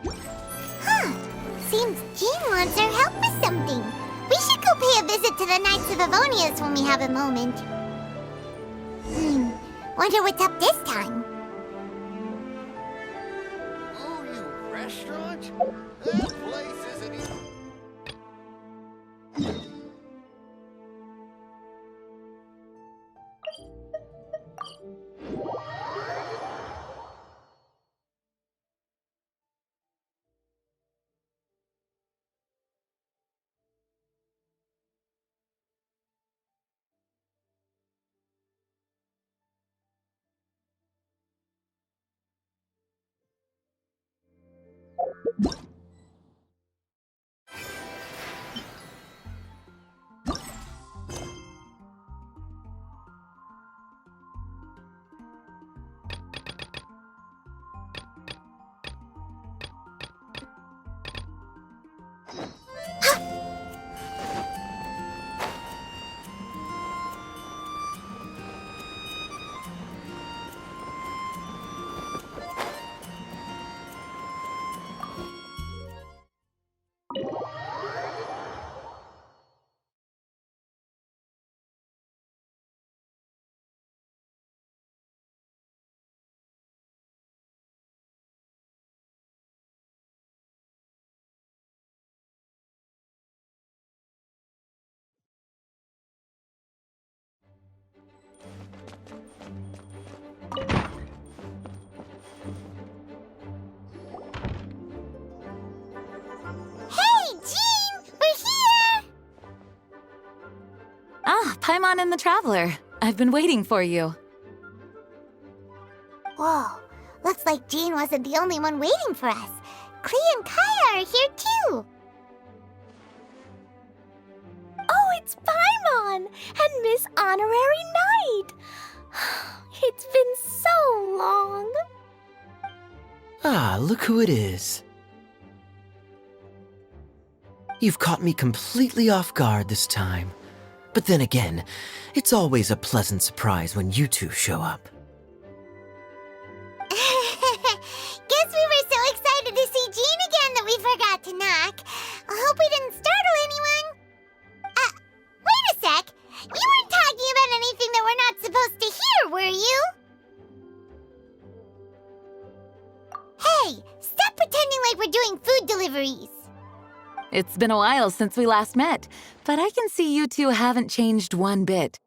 Huh. Seems Jean wants our help with something. We should go pay a visit to the Knights of Avonius when we have a moment. Wonder what's up this time. Oh, you restaurant? That place isn't even... Hey, Jean! We're here! Ah, Paimon and the Traveler. I've been waiting for you. Whoa. Looks like Jean wasn't the only one waiting for us. Klee and Kaya are here too. Oh, it's Paimon and Miss Honorary Knight. It's been so long. Ah, look who it is. You've caught me completely off guard this time. But then again, it's always a pleasant surprise when you two show up. Guess we were so excited to see Jean again that we forgot to knock. I hope we didn't startle anyone. Wait a sec. You weren't talking about anything that we're not supposed to hear, were you? Hey, stop pretending like we're doing food deliveries. It's been a while since we last met, but I can see you two haven't changed one bit.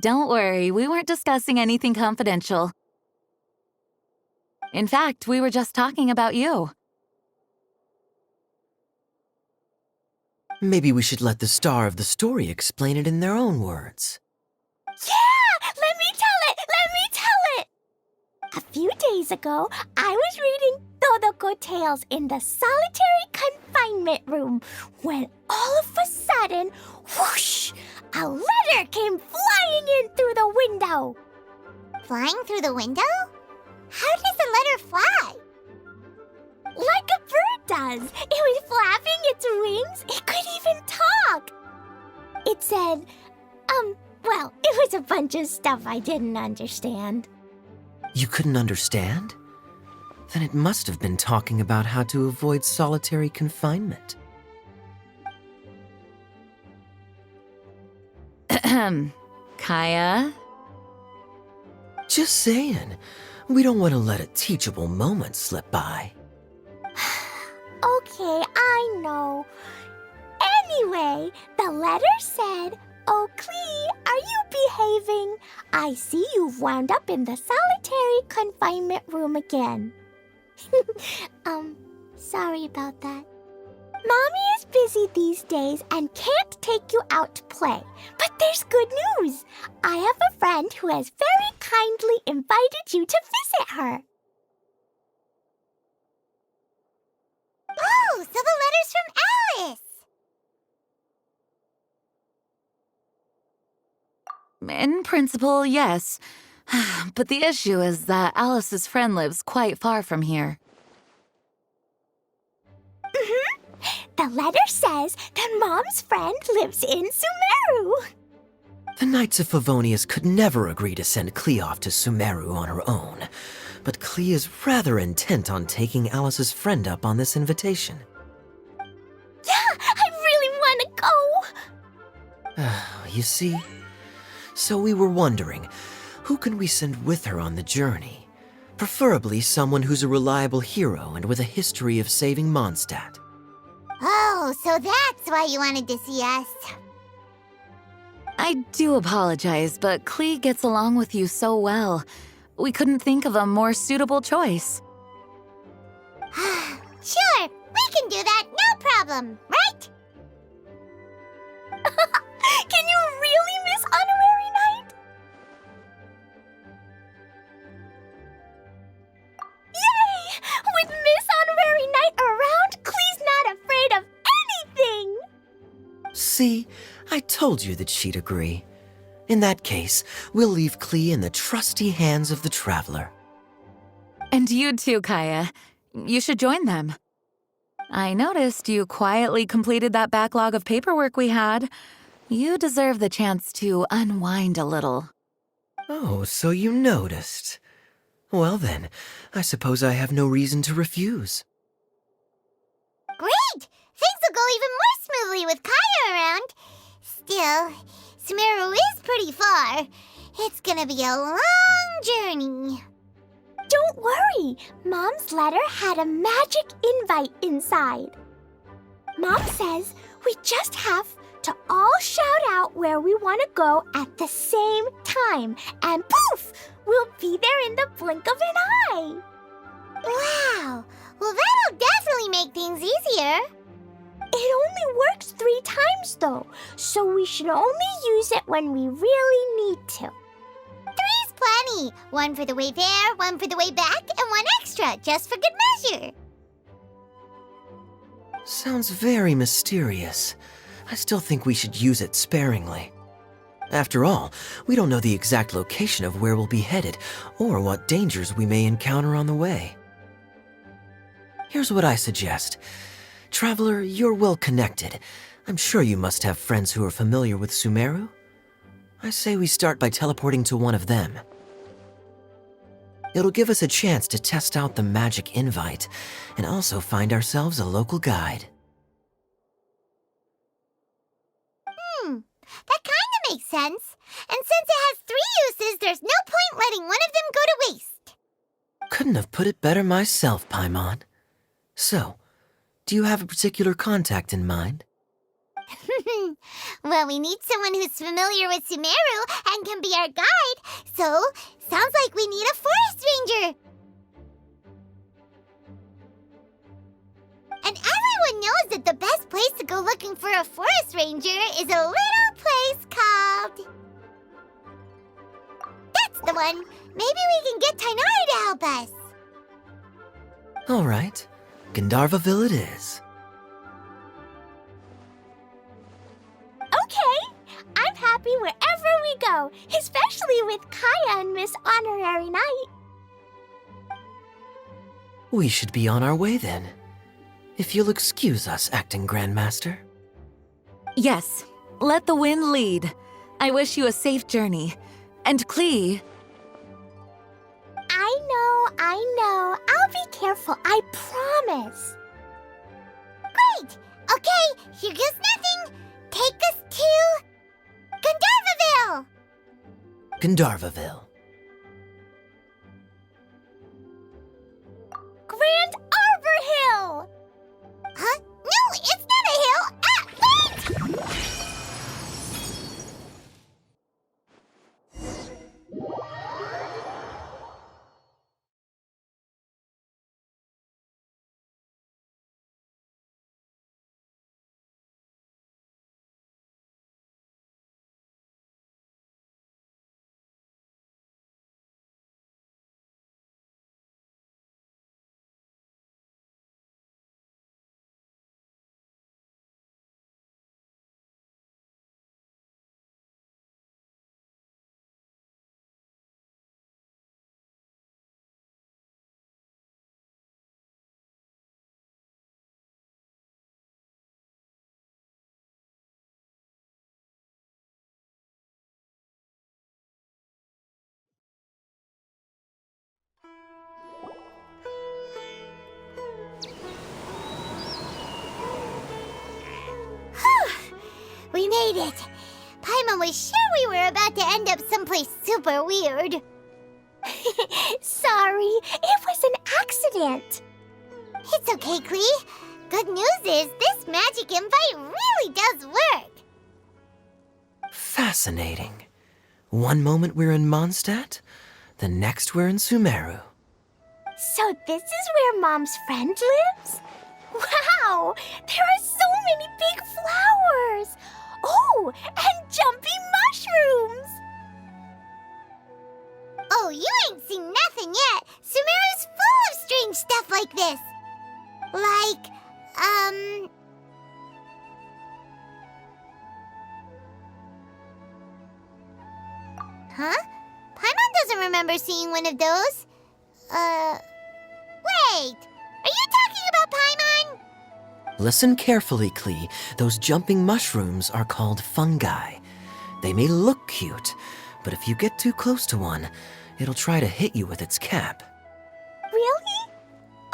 Don't worry, we weren't discussing anything confidential. In fact, we were just talking about you. Maybe we should let the star of the story explain it in their own words. Yeah! Let me tell it! Let me tell it! A few days ago, I was reading Todoko Tales in the solitary confinement room when all of a sudden, whoosh! A letter came flying in through the window. Flying through the window? How does a letter fly? Like a bird does. It was flapping its wings. It could even talk. It said, well, it was a bunch of stuff I didn't understand. You couldn't understand? Then it must have been talking about how to avoid solitary confinement. Kaya? Just saying. We don't want to let a teachable moment slip by. Okay, I know. Anyway, the letter said, "Oh, Klee, are you behaving? I see you've wound up in the solitary confinement room again." Sorry about that. Mommy is busy these days and can't take you out to play. But there's good news. I have a friend who has very kindly invited you to visit her. Oh, so the letter's from Alice! In principle, yes. But the issue is that Alice's friend lives quite far from here. The letter says that Mom's friend lives in Sumeru. The Knights of Favonius could never agree to send Klee off to Sumeru on her own. but Klee is rather intent on taking Alice's friend up on this invitation. Yeah, I really want to go. You see? So we were wondering, who can we send with her on the journey? Preferably someone who's a reliable hero and with a history of saving Mondstadt. Oh, so that's why you wanted to see us. I do apologize, but Klee gets along with you so well. We couldn't think of a more suitable choice. Sure, we can do that, no problem, right? Can you really miss Honorary Night? Yay! With Miss Honorary Night around, Klee's not afraid of anything! See, I told you that she'd agree. In that case, we'll leave Klee in the trusty hands of the Traveler. And you too, Kaya. You should join them. I noticed you quietly completed that backlog of paperwork we had. You deserve the chance to unwind a little. Oh, so you noticed. Well then, I suppose I have no reason to refuse. Great! Things will go even more smoothly with Kaya around. Still, Sumeru is pretty far. It's gonna be a long journey. Don't worry, Mom's letter had a magic invite inside. Mom says we just have to all shout out where we want to go at the same time, and poof, we'll be there in the blink of an eye. Wow! Well, that'll definitely make things easier. It only works 3 times though, so we should only use it when we really need to. 3's plenty. 1 for the way there, 1 for the way back, and 1 extra, just for good measure. Sounds very mysterious. I still think we should use it sparingly. After all, we don't know the exact location of where we'll be headed, or what dangers we may encounter on the way. Here's what I suggest. Traveler, you're well connected. I'm sure you must have friends who are familiar with Sumeru. I say we start by teleporting to one of them. It'll give us a chance to test out the magic invite, and also find ourselves a local guide. That kinda makes sense. And since it has 3 uses, there's no point letting one of them go to waste. Couldn't have put it better myself, Paimon. So, do you have a particular contact in mind? Well, we need someone who's familiar with Sumeru and can be our guide, so sounds like we need a forest ranger. And everyone knows that the best place to go looking for a forest ranger is a little place called... That's the one! Maybe we can get Tainari to help us. All right, Gandharvaville it is. Okay, I'm happy wherever we go, especially with Kaya and Miss Honorary Night. We should be on our way then. If you'll excuse us, Acting Grandmaster. Yes, let the wind lead. I wish you a safe journey. And Klee, I know. I'll be careful, I promise. Great! Okay, here goes nothing. Take us to... Gandharvaville! Gandharvaville. Grand Arbor Hill! Huh? No, it's not a hill! Ah, wait! We made it. Paimon was sure we were about to end up someplace super weird. Sorry, it was an accident. It's okay, Klee. Good news is this magic invite really does work. Fascinating. One moment we're in Mondstadt, the next we're in Sumeru. So this is where Mom's friend lives? Wow! There are so many big flowers! Oh, and jumping mushrooms! Oh, you ain't seen nothing yet. Sumeru's full of strange stuff like this. Like, Huh? Paimon doesn't remember seeing one of those. Wait! Are you talking about Paimon? Listen carefully, Klee. Those jumping mushrooms are called fungi. They may look cute, but if you get too close to one, it'll try to hit you with its cap. Really?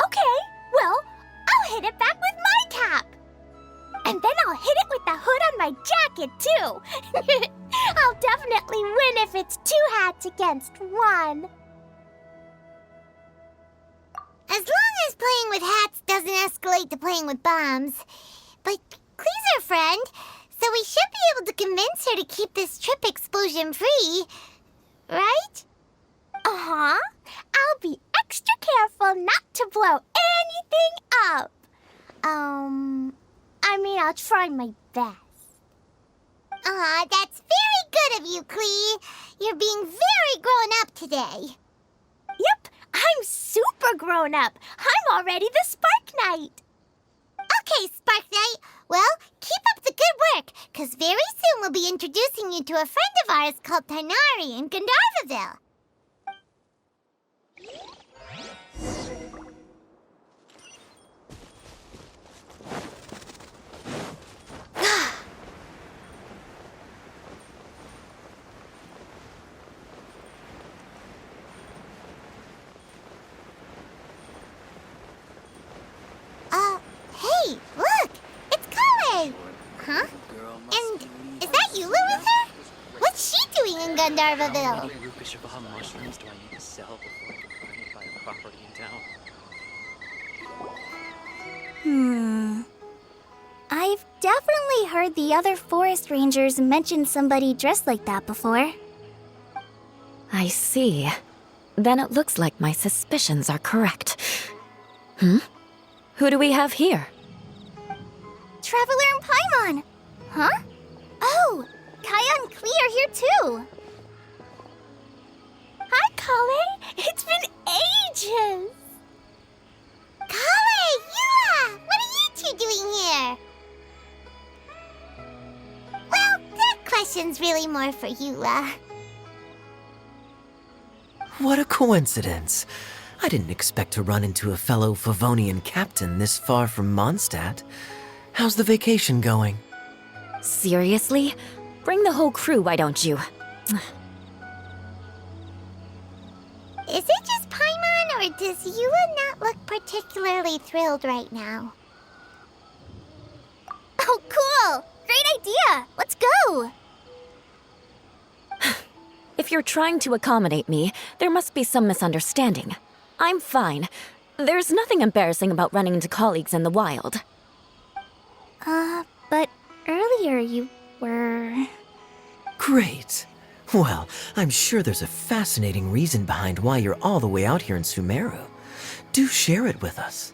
Okay, well, I'll hit it back with my cap. And then I'll hit it with the hood on my jacket, too. I'll definitely win if it's 2 hats against 1. As long as playing with hats doesn't escalate to playing with bombs. But Klee's our friend, so we should be able to convince her to keep this trip explosion-free. Right? Uh-huh. I'll be extra careful not to blow anything up. I'll try my best. Aw, that's very good of you, Klee. You're being very grown up today. Yep, I'm super grown up. I'm already the Spark Knight. Okay, Spark Knight. Well, keep up the good work, because very soon we'll be introducing you to a friend of ours called Tighnari in Gandharvaville. Hey, look! It's Kale! Huh? And is that Eula with her? What's she doing in Gandharvaville? How many Rupeshava mushrooms do I need to sell before I can buy a property in town? I've definitely heard the other forest rangers mention somebody dressed like that before. I see. Then it looks like my suspicions are correct. Who do we have here? Traveler and Paimon! Huh? Oh, Kaya and Klee are here too! Hi, Kale. It's been ages. Kale! Eula! What are you two doing here? Well, that question's really more for Eula. What a coincidence. I didn't expect to run into a fellow Favonian captain this far from Mondstadt. How's the vacation going? Seriously? Bring the whole crew, why don't you? Is it just Paimon, or does Eula not look particularly thrilled right now? Oh, cool! Great idea! Let's go! If you're trying to accommodate me, there must be some misunderstanding. I'm fine. There's nothing embarrassing about running into colleagues in the wild. But earlier you were... Great. Well, I'm sure there's a fascinating reason behind why you're all the way out here in Sumeru. Do share it with us.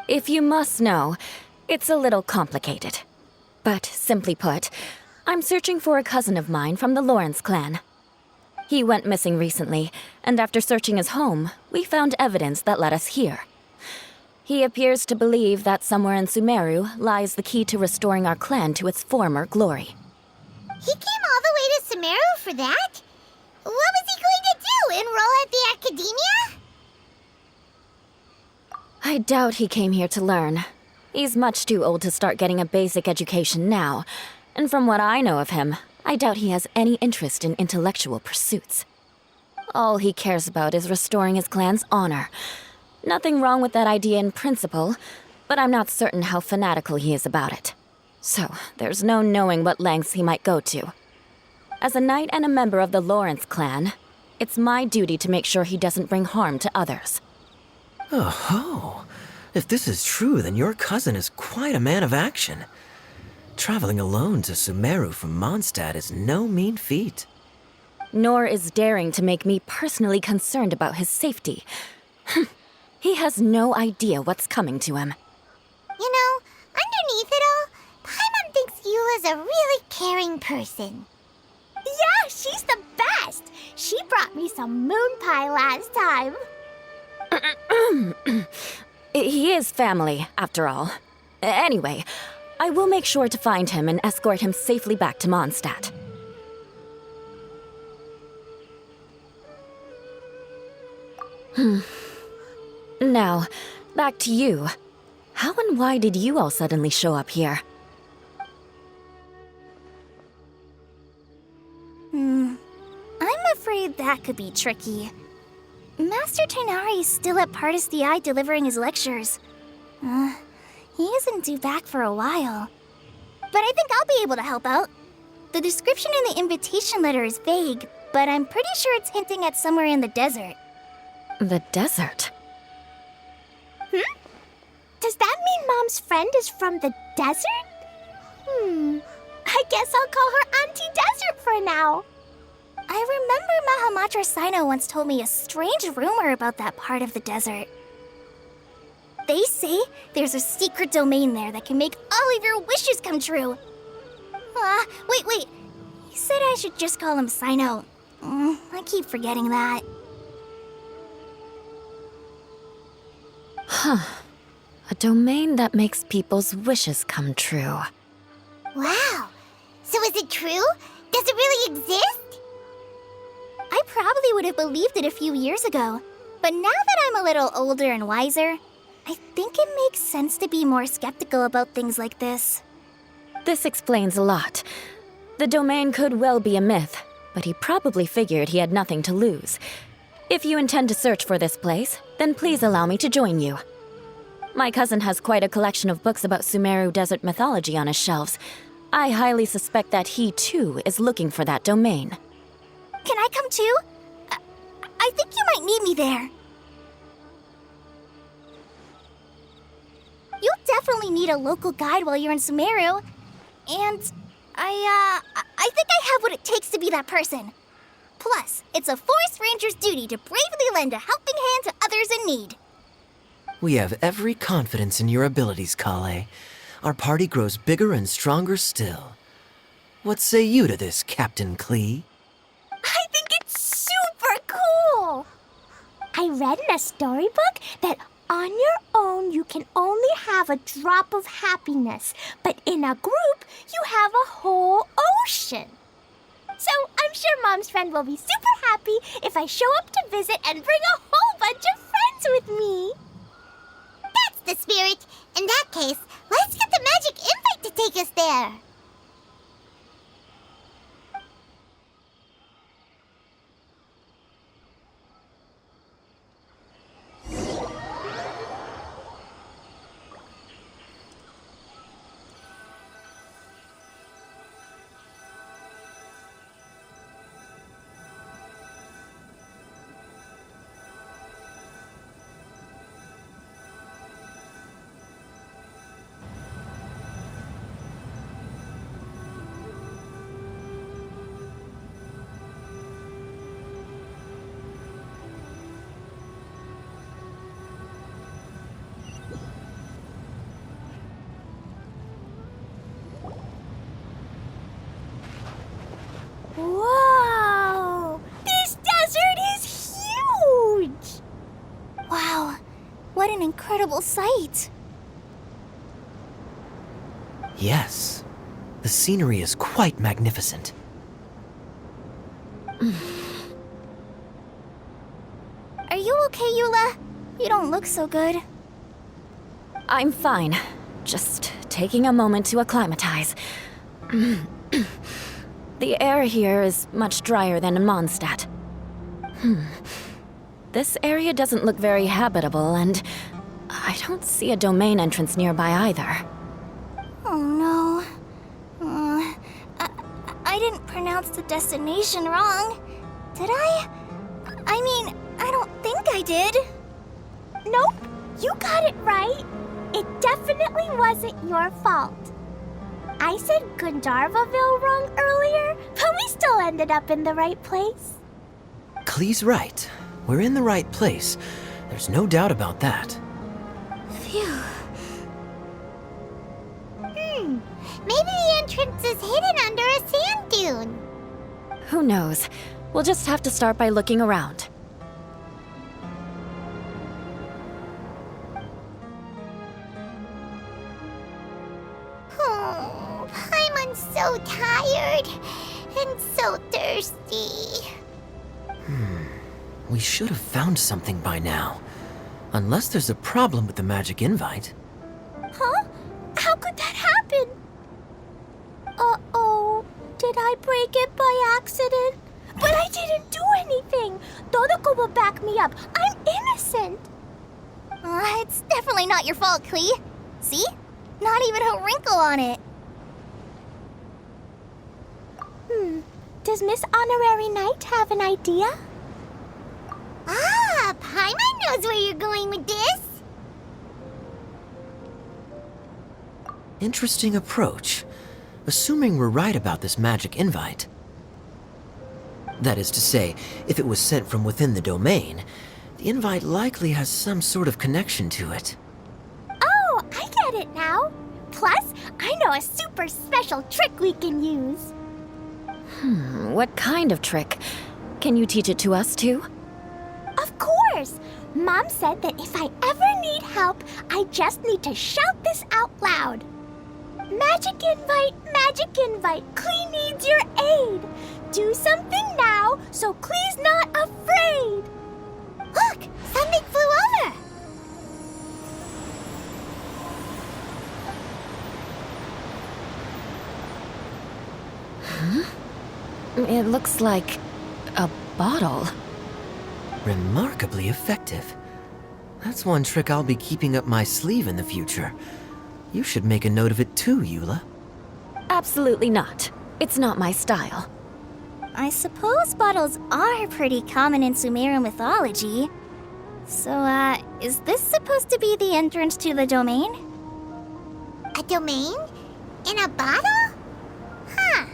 If you must know, it's a little complicated. But simply put, I'm searching for a cousin of mine from the Lawrence clan. He went missing recently, and after searching his home, we found evidence that led us here. He appears to believe that somewhere in Sumeru lies the key to restoring our clan to its former glory. He came all the way to Sumeru for that? What was he going to do, enroll at the academia? I doubt he came here to learn. He's much too old to start getting a basic education now, and from what I know of him, I doubt he has any interest in intellectual pursuits. All he cares about is restoring his clan's honor. Nothing wrong with that idea in principle, but I'm not certain how fanatical he is about it. So, there's no knowing what lengths he might go to. As a knight and a member of the Lawrence clan, it's my duty to make sure he doesn't bring harm to others. Oh, if this is true, then your cousin is quite a man of action. Traveling alone to Sumeru from Mondstadt is no mean feat. Nor is daring to make me personally concerned about his safety. He has no idea what's coming to him. You know, underneath it all, Paimon thinks Eula's a really caring person. Yeah, she's the best! She brought me some moon pie last time. He is family, after all. Anyway, I will make sure to find him and escort him safely back to Mondstadt. Now, back to you. How and why did you all suddenly show up here? I'm afraid that could be tricky. Master Tighnari is still at Pardis the Eye delivering his lectures. He isn't due back for a while. But I think I'll be able to help out. The description in the invitation letter is vague, but I'm pretty sure it's hinting at somewhere in the desert. The desert? Does that mean Mom's friend is from the desert? I guess I'll call her Auntie Desert for now. I remember Mahamatra Sino once told me a strange rumor about that part of the desert. They say there's a secret domain there that can make all of your wishes come true. Wait. He said I should just call him Sino. I keep forgetting that. A domain that makes people's wishes come true. Wow. So is it true? Does it really exist? I probably would have believed it a few years ago. But now that I'm a little older and wiser, I think it makes sense to be more skeptical about things like this. This explains a lot. The domain could well be a myth, but he probably figured he had nothing to lose. If you intend to search for this place, then please allow me to join you. My cousin has quite a collection of books about Sumeru desert mythology on his shelves. I highly suspect that he, too, is looking for that domain. Can I come too? I think you might need me there. You'll definitely need a local guide while you're in Sumeru. And I think I have what it takes to be that person. Plus, it's a forest ranger's duty to bravely lend a helping hand to others in need. We have every confidence in your abilities, Kale. Our party grows bigger and stronger still. What say you to this, Captain Klee? I think it's super cool! I read in a storybook that on your own you can only have a drop of happiness, but in a group you have a whole ocean. So I'm sure Mom's friend will be super happy if I show up to visit and bring a whole bunch of friends with me. That's the spirit. In that case, let's get the magic invite to take us there. Whoa! This desert is huge! Wow, what an incredible sight. Yes. The scenery is quite magnificent. Are you okay, Eula? You don't look so good. I'm fine. Just taking a moment to acclimatize. The air here is much drier than in Mondstadt. This area doesn't look very habitable, and I don't see a domain entrance nearby either. Oh no. I didn't pronounce the destination wrong. Did I? I mean, I don't think I did. Nope, you got it right. It definitely wasn't your fault. I said Gandharvaville wrong earlier, but we still ended up in the right place. Klee's right. We're in the right place. There's no doubt about that. Phew. Maybe the entrance is hidden under a sand dune. Who knows? We'll just have to start by looking around. Oh, Paimon's so tired and so thirsty. We should have found something by now. Unless there's a problem with the magic invite. Huh? How could that happen? Uh-oh, did I break it by accident? But I didn't do anything. Todoko will back me up. I'm innocent. It's definitely not your fault, Klee. See? Not even a wrinkle on it. Does Miss Honorary Knight have an idea? Ah, Paimon knows where you're going with this. Interesting approach. Assuming we're right about this magic invite. That is to say, if it was sent from within the domain, the invite likely has some sort of connection to it. Oh, I get it now. Plus, I know a super special trick we can use. What kind of trick? Can you teach it to us too? Of course! Mom said that if I ever need help, I just need to shout this out loud. Magic invite, Klee needs your aid. Do something now so Klee's not afraid. Look, something flew over. It looks like a bottle. Remarkably effective. That's one trick I'll be keeping up my sleeve in the future. You should make a note of it too, Eula. Absolutely not. It's not my style. I suppose bottles are pretty common in Sumeru mythology. So, is this supposed to be the entrance to the domain? A domain? In a bottle? Huh.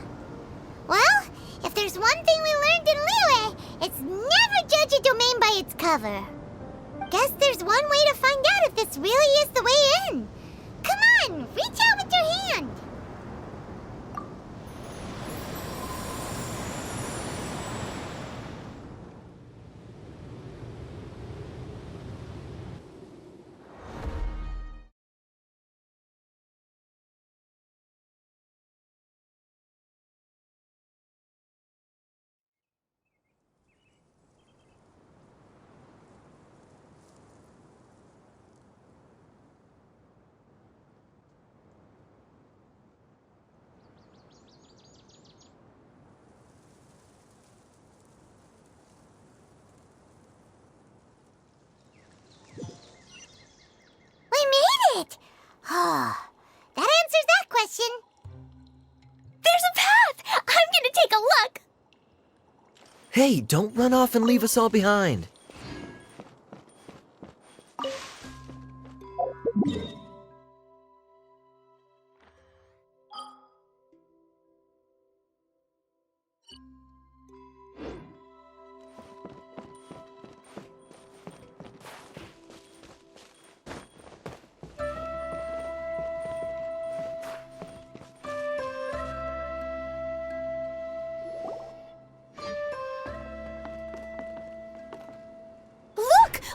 Well, if there's one thing we learned in Liyue, it's never judge a domain by its cover. Guess there's one way to find out if this really is the way in. Come on, reach out with your hand. It. Oh, that answers that question. There's a path! I'm gonna take a look! Hey, don't run off and leave us all behind.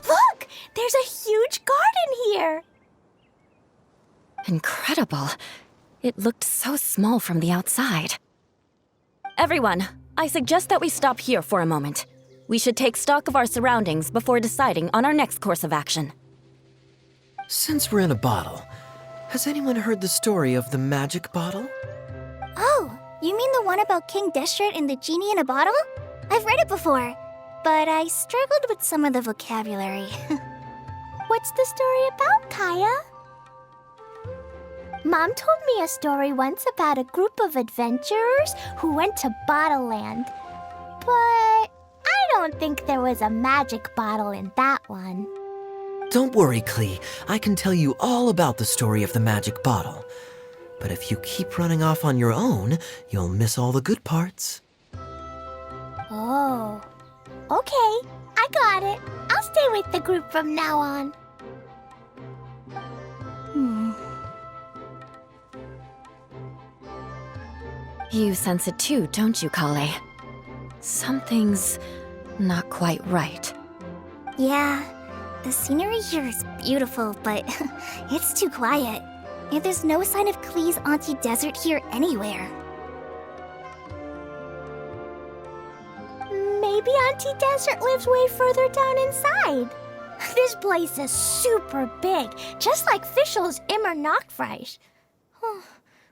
Look! There's a huge garden here! Incredible. It looked so small from the outside. Everyone, I suggest that we stop here for a moment. We should take stock of our surroundings before deciding on our next course of action. Since we're in a bottle, has anyone heard the story of the magic bottle? Oh, you mean the one about King Destret and the genie in a bottle? I've read it before. but I struggled with some of the vocabulary. What's the story about, Kaya? Mom told me a story once about a group of adventurers who went to Bottle Land. But I don't think there was a magic bottle in that one. Don't worry, Klee. I can tell you all about the story of the magic bottle. But if you keep running off on your own, you'll miss all the good parts. Oh. Okay, I got it. I'll stay with the group from now on. You sense it too, don't you, Kale? Something's not quite right. Yeah, the scenery here is beautiful, but it's too quiet. And there's no sign of Klee's Auntie Desert here anywhere. Maybe Auntie Desert lives way further down inside. This place is super big, just like Fischl's Immer Nachtreich.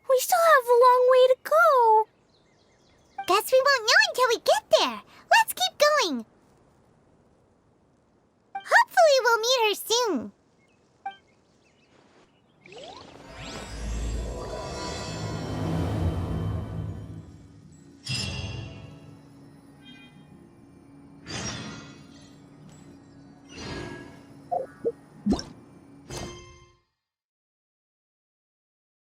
We still have a long way to go. Guess we won't know until we get there. Let's keep going. Hopefully we'll meet her soon.